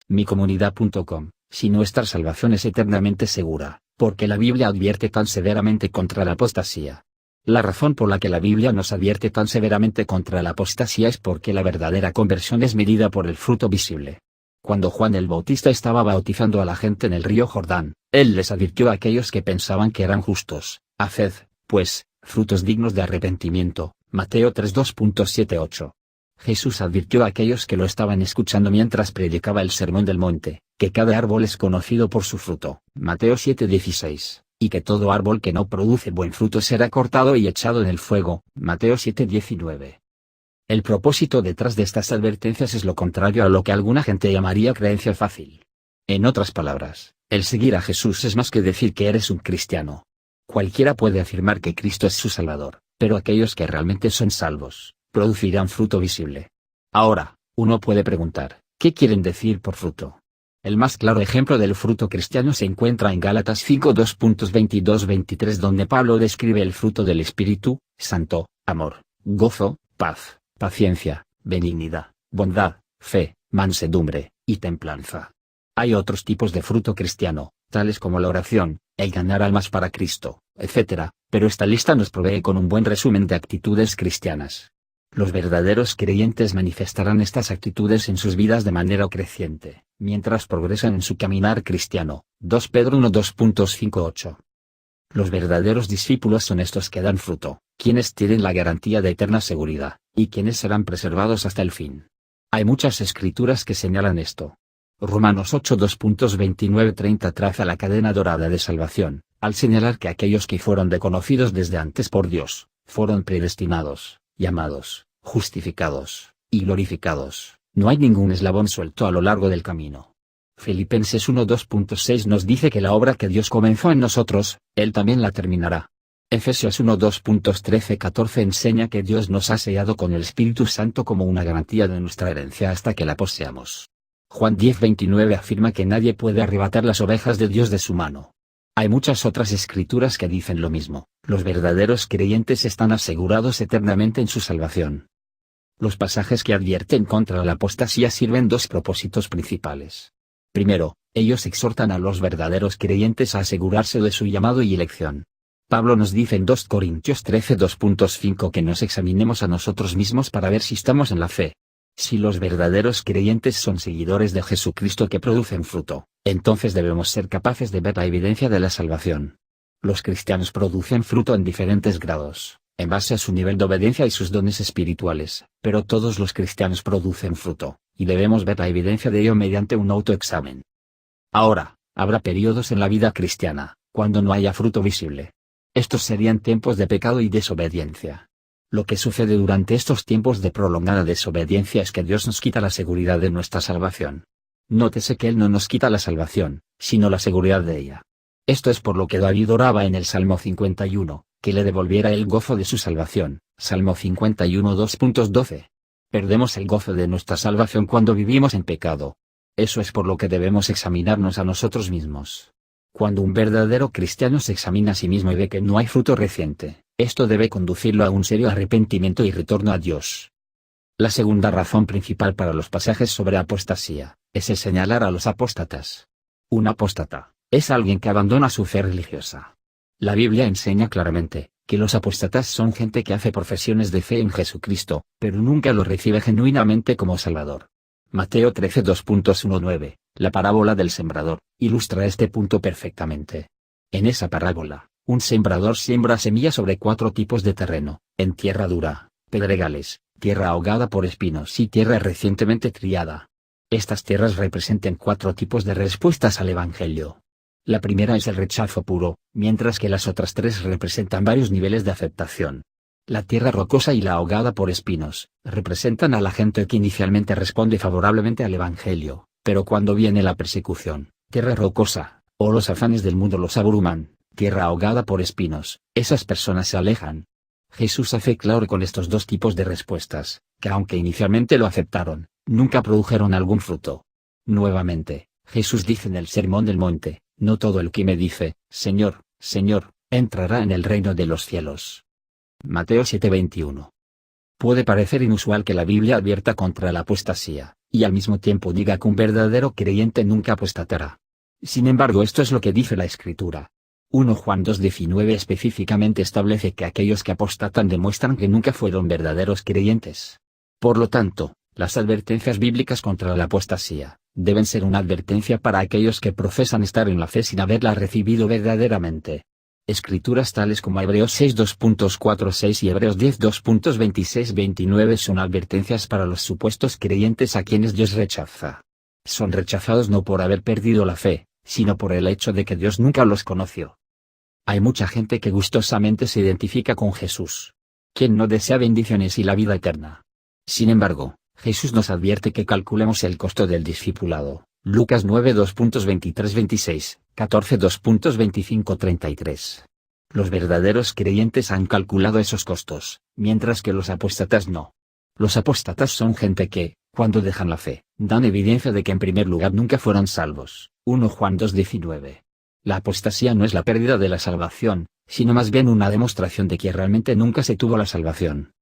micomunidad.com, si nuestra salvación es eternamente segura, porque la Biblia advierte tan severamente contra la apostasía. La razón por la que la Biblia nos advierte tan severamente contra la apostasía es porque la verdadera conversión es medida por el fruto visible. Cuando Juan el Bautista estaba bautizando a la gente en el río Jordán, él les advirtió a aquellos que pensaban que eran justos: haced, pues, frutos dignos de arrepentimiento. Mateo 3:2.78. Jesús advirtió a aquellos que lo estaban escuchando mientras predicaba el Sermón del Monte, que cada árbol es conocido por su fruto. Mateo 7:16. Y que todo árbol que no produce buen fruto será cortado y echado en el fuego. Mateo 7:19. El propósito detrás de estas advertencias es lo contrario a lo que alguna gente llamaría creencia fácil. En otras palabras, el seguir a Jesús es más que decir que eres un cristiano. Cualquiera puede afirmar que Cristo es su Salvador, pero aquellos que realmente son salvos, producirán fruto visible. Ahora, uno puede preguntar, ¿qué quieren decir por fruto? El más claro ejemplo del fruto cristiano se encuentra en Gálatas 5:2.22-23, donde Pablo describe el fruto del Espíritu: santo, amor, gozo, paz, paciencia, benignidad, bondad, fe, mansedumbre y templanza. Hay otros tipos de fruto cristiano, tales como la oración, el ganar almas para Cristo, etc., pero esta lista nos provee con un buen resumen de actitudes cristianas. Los verdaderos creyentes manifestarán estas actitudes en sus vidas de manera creciente, mientras progresan en su caminar cristiano. 2 Pedro 1:2.58. Los verdaderos discípulos son estos que dan fruto, quienes tienen la garantía de eterna seguridad, y quienes serán preservados hasta el fin. Hay muchas escrituras que señalan esto. Romanos 8:2.29-30 traza la cadena dorada de salvación, al señalar que aquellos que fueron conocidos desde antes por Dios, fueron predestinados, llamados, justificados, y glorificados. No hay ningún eslabón suelto a lo largo del camino. Filipenses 1:2.6 nos dice que la obra que Dios comenzó en nosotros, Él también la terminará. Efesios 1:2.13-14 enseña que Dios nos ha sellado con el Espíritu Santo como una garantía de nuestra herencia hasta que la poseamos. Juan 10:29 afirma que nadie puede arrebatar las ovejas de Dios de su mano. Hay muchas otras escrituras que dicen lo mismo. Los verdaderos creyentes están asegurados eternamente en su salvación. Los pasajes que advierten contra la apostasía sirven dos propósitos principales. Primero, ellos exhortan a los verdaderos creyentes a asegurarse de su llamado y elección. Pablo nos dice en 2 Corintios 13:2.5 que nos examinemos a nosotros mismos para ver si estamos en la fe. Si los verdaderos creyentes son seguidores de Jesucristo que producen fruto, entonces debemos ser capaces de ver la evidencia de la salvación. Los cristianos producen fruto en diferentes grados, en base a su nivel de obediencia y sus dones espirituales, pero todos los cristianos producen fruto, y debemos ver la evidencia de ello mediante un autoexamen. Ahora, habrá periodos en la vida cristiana, cuando no haya fruto visible. Estos serían tiempos de pecado y desobediencia. Lo que sucede durante estos tiempos de prolongada desobediencia es que Dios nos quita la seguridad de nuestra salvación. Nótese que Él no nos quita la salvación, sino la seguridad de ella. Esto es por lo que David oraba en el Salmo 51, que le devolviera el gozo de su salvación. Salmo 51 2.12. Perdemos el gozo de nuestra salvación cuando vivimos en pecado. Eso es por lo que debemos examinarnos a nosotros mismos. Cuando un verdadero cristiano se examina a sí mismo y ve que no hay fruto reciente, esto debe conducirlo a un serio arrepentimiento y retorno a Dios. La segunda razón principal para los pasajes sobre apostasía, es el señalar a los apóstatas. Un apóstata es alguien que abandona su fe religiosa. La Biblia enseña claramente que los apóstatas son gente que hace profesiones de fe en Jesucristo, pero nunca lo recibe genuinamente como Salvador. Mateo 13:2.19, la parábola del sembrador, ilustra este punto perfectamente. En esa parábola, un sembrador siembra semillas sobre 4 tipos de terreno: en tierra dura, pedregales, tierra ahogada por espinos y tierra recientemente triada. Estas tierras representan 4 tipos de respuestas al Evangelio. La primera es el rechazo puro, mientras que las otras 3 representan varios niveles de aceptación. La tierra rocosa y la ahogada por espinos representan a la gente que inicialmente responde favorablemente al Evangelio, pero cuando viene la persecución, tierra rocosa, o los afanes del mundo los abruman, tierra ahogada por espinos, esas personas se alejan. Jesús hace claro con estos 2 tipos de respuestas, que aunque inicialmente lo aceptaron, nunca produjeron algún fruto. Nuevamente, Jesús dice en el Sermón del Monte: no todo el que me dice, Señor, Señor, entrará en el reino de los cielos. Mateo 7:21. Puede parecer inusual que la Biblia advierta contra la apostasía, y al mismo tiempo diga que un verdadero creyente nunca apostatará. Sin embargo, esto es lo que dice la Escritura. 1 Juan 2:19 específicamente establece que aquellos que apostatan demuestran que nunca fueron verdaderos creyentes. Por lo tanto, las advertencias bíblicas contra la apostasía deben ser una advertencia para aquellos que profesan estar en la fe sin haberla recibido verdaderamente. Escrituras tales como Hebreos 6:2.46 y Hebreos 10:2.26-29 son advertencias para los supuestos creyentes a quienes Dios rechaza. Son rechazados no por haber perdido la fe, sino por el hecho de que Dios nunca los conoció. Hay mucha gente que gustosamente se identifica con Jesús, quien no desea bendiciones y la vida eterna. Sin embargo, Jesús nos advierte que calculemos el costo del discipulado. Lucas 9:2.23-26, 14:2.25-33. Los verdaderos creyentes han calculado esos costos, mientras que los apóstatas no. Los apóstatas son gente que, cuando dejan la fe, dan evidencia de que en primer lugar nunca fueron salvos. 1 Juan 2:19. La apostasía no es la pérdida de la salvación, sino más bien una demostración de que realmente nunca se tuvo la salvación.